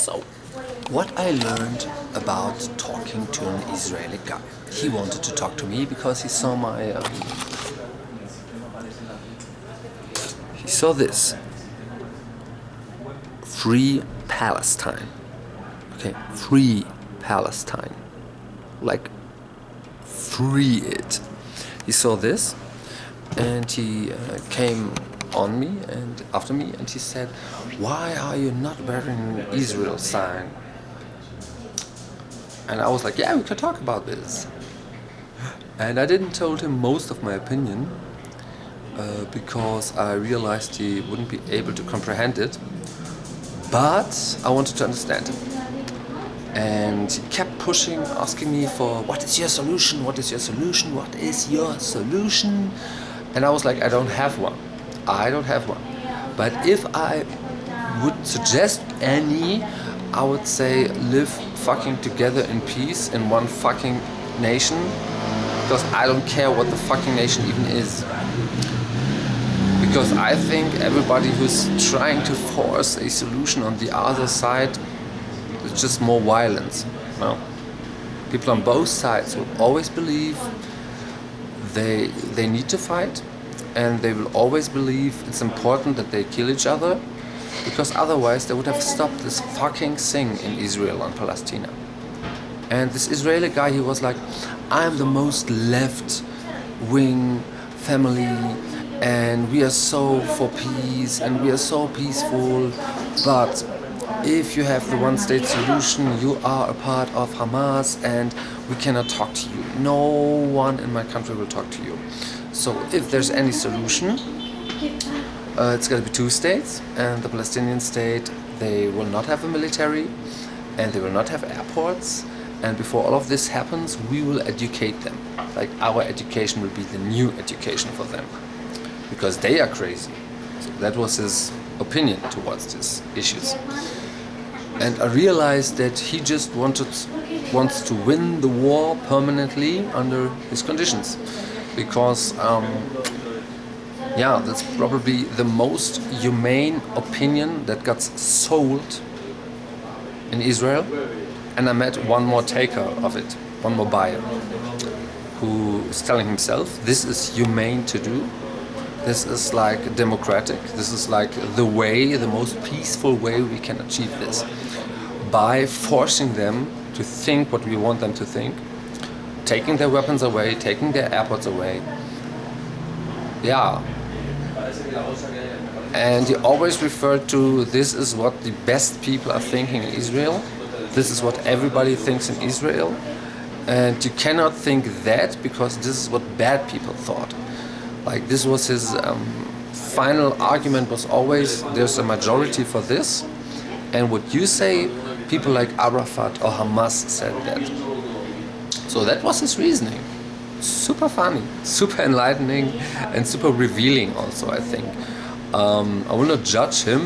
So, what I learned about talking to an Israeli guy. He wanted to talk to me because he saw he saw this. Free Palestine. Okay, free Palestine. Like, free it. He saw this and he came on me and after me and he said, "Why are you not wearing an Israel sign?" And I was like, "Yeah, we can talk about this." And I didn't tell him most of my opinion because I realized he wouldn't be able to comprehend it. But I wanted to understand him. And he kept pushing, asking me for, "What is your solution? What is your solution? What is your solution?" And I was like, "I don't have one. I don't have one. But if I would suggest any, I would say live fucking together in peace in one fucking nation, because I don't care what the fucking nation even is." Because I think everybody who's trying to force a solution on the other side, it's just more violence. No. People on both sides will always believe they need to fight, and they will always believe it's important that they kill each other, because otherwise they would have stopped this fucking thing in Israel and Palestine. And this Israeli guy, he was like, "I'm the most left-wing family, and we are so for peace, and we are so peaceful, but if you have the one-state solution, you are a part of Hamas, and we cannot talk to you. No one in my country will talk to you. So if there's any solution, it's going to be two states, and the Palestinian state, they will not have a military, and they will not have airports, and before all of this happens, we will educate them. Like, our education will be the new education for them, because they are crazy." So that was his opinion towards these issues. And I realized that he just wants to win the war permanently under his conditions, because that's probably the most humane opinion that got sold in Israel. And I met one more taker of it, one more buyer, who is telling himself, "This is humane to do. This is like democratic. This is like the way, the most peaceful way we can achieve this, by forcing them to think what we want them to think, taking their weapons away, taking their airports away." Yeah. And he always referred to, "This is what the best people are thinking in Israel. This is what everybody thinks in Israel. And you cannot think that, because this is what bad people thought." Like, this was his final argument, was always, "There's a majority for this, and what you say, people like Arafat or Hamas said that." So that was his reasoning. Super funny, super enlightening, and super revealing also, I think. I will not judge him,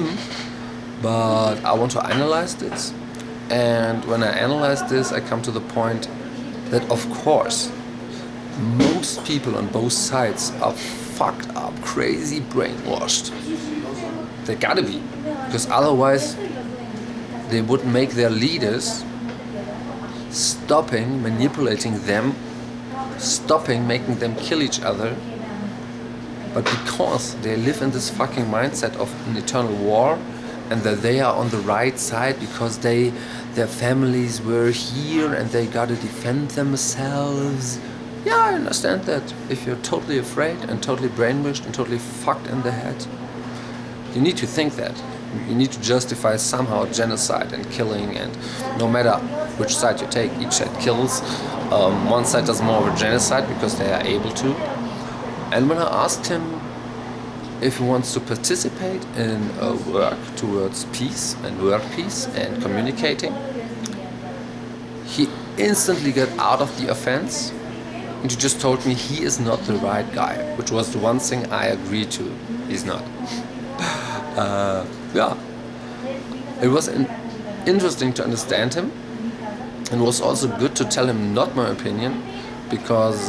but I want to analyze this. And when I analyze this, I come to the point that, of course, most people on both sides are fucked up, crazy, brainwashed. They gotta be, because otherwise they would make their leaders stopping manipulating them, stopping making them kill each other. But because they live in this fucking mindset of an eternal war, and that they are on the right side because their families were here and they gotta defend themselves. Yeah, I understand that. If you're totally afraid and totally brainwashed and totally fucked in the head, you need to think that. You need to justify somehow genocide and killing, and no matter which side you take, each side kills. One side does more of a genocide because they are able to. And when I asked him if he wants to participate in a work towards peace and world peace and communicating, he instantly got out of the offense, and he just told me he is not the right guy, which was the one thing I agreed to. He's not. It was interesting to understand him, and it was also good to tell him not my opinion, because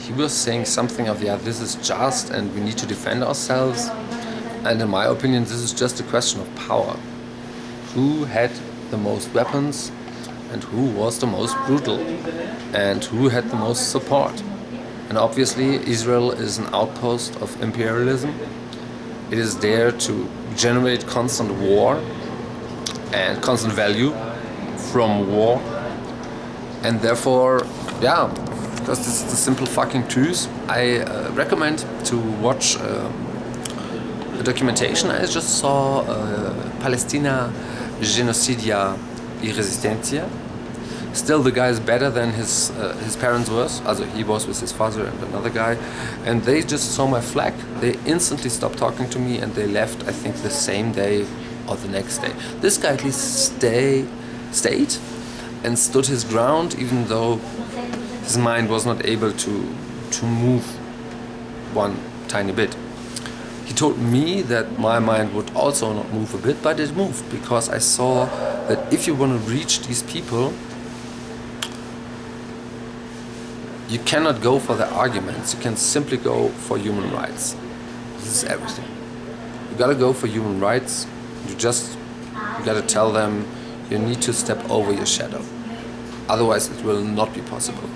he was saying something of, "This is just, and we need to defend ourselves." And in my opinion, this is just a question of power. who had the most weapons and who was the most brutal and who had the most support. And obviously Israel is an outpost of imperialism. It is there to generate constant war and constant value from war. And therefore, yeah, because this is the simple fucking truth, I recommend to watch a documentation I just saw, Palestina Genocidia y Resistencia. Still, the guy is better than his parents was. Also, he was with his father and another guy, and they just saw my flag. They instantly stopped talking to me and they left. I think the same day or the next day. This guy at least stayed and stood his ground, even though his mind was not able to move one tiny bit. He told me that my mind would also not move a bit, but it moved, because I saw that if you want to reach these people, you cannot go for the arguments, you can simply go for human rights. This is everything. You gotta go for human rights, you gotta tell them you need to step over your shadow. Otherwise it will not be possible.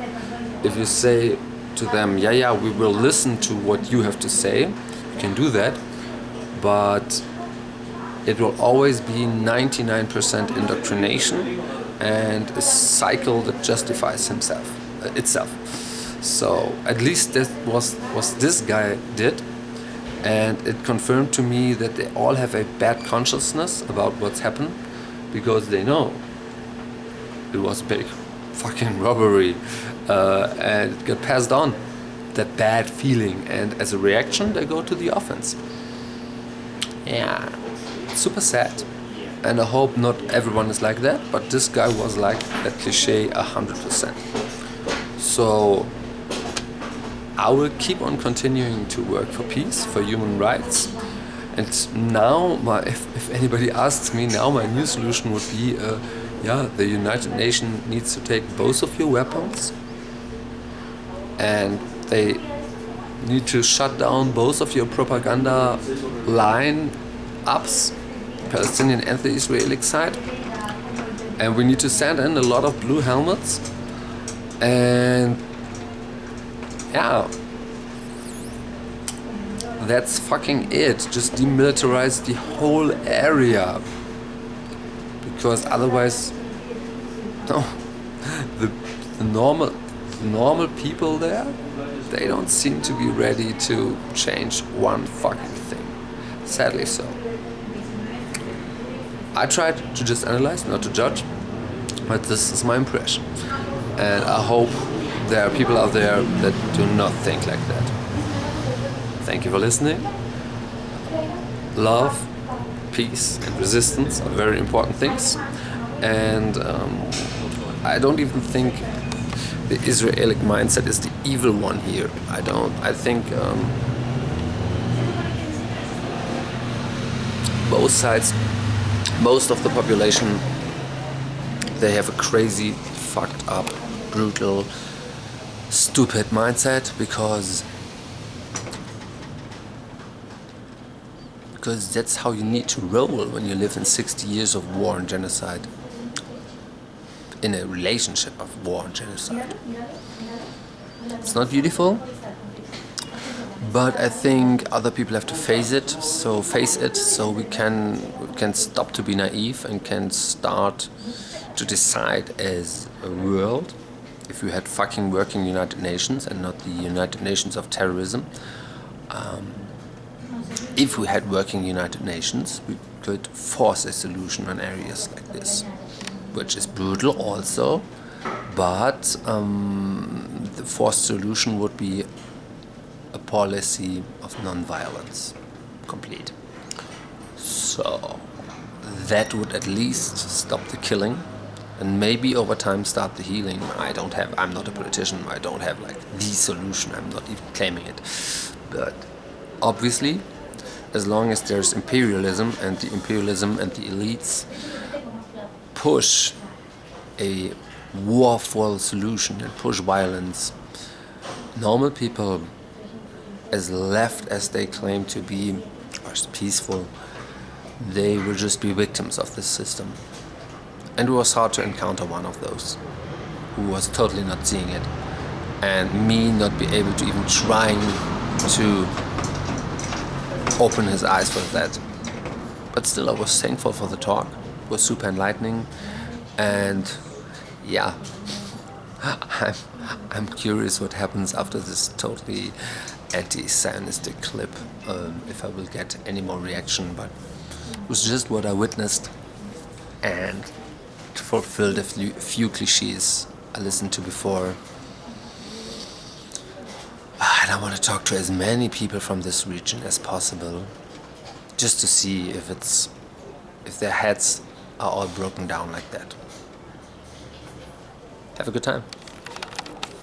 If you say to them, yeah, we will listen to what you have to say, you can do that, but it will always be 99% indoctrination and a cycle that justifies itself. So at least that was this guy did, and it confirmed to me that they all have a bad consciousness about what's happened, because they know it was a big fucking robbery, and it got passed on, that bad feeling, and as a reaction they go to the offense. Yeah, super sad, and I hope not everyone is like that, but this guy was like that cliche 100%. So I will keep on continuing to work for peace, for human rights, and now if anybody asks me, now my new solution would be the United Nations needs to take both of your weapons, and they need to shut down both of your propaganda line-ups, Palestinian and the Israeli side, and we need to send in a lot of blue helmets, and yeah, that's fucking it. Just demilitarize the whole area, because otherwise, no, the normal people there, they don't seem to be ready to change one fucking thing. Sadly so. I tried to just analyze, not to judge, but this is my impression. And I hope there are people out there that do not think like that. Thank you for listening. Love, peace and resistance are very important things. And I don't even think the Israeli mindset is the evil one here. I think both sides, most of the population, they have a crazy, fucked up, brutal, stupid mindset, because that's how you need to roll when you live in 60 years of war and genocide, in a relationship of war and genocide. It's not beautiful, but I think other people have to face it, so we can stop to be naive and can start to decide as a world, if we had fucking working United Nations and not the United Nations of terrorism. If we had working United Nations, we could force a solution on areas like this, which is brutal also, but the forced solution would be a policy of non-violence, complete. So that would at least stop the killing, and maybe over time start the healing. I'm not a politician, I don't have like the solution, I'm not even claiming it. But obviously, as long as there's imperialism and the elites push a warful solution and push violence, normal people, as left as they claim to be, or peaceful, they will just be victims of this system. And it was hard to encounter one of those who was totally not seeing it, and me not be able to even trying to open his eyes for that. But still, I was thankful for the talk. It was super enlightening, and yeah, I'm curious what happens after this totally anti-Zionistic clip, if I will get any more reaction, but it was just what I witnessed, and it fulfilled a few cliches I listened to before. And I want to talk to as many people from this region as possible, just to see if their heads are all broken down like that. Have a good time.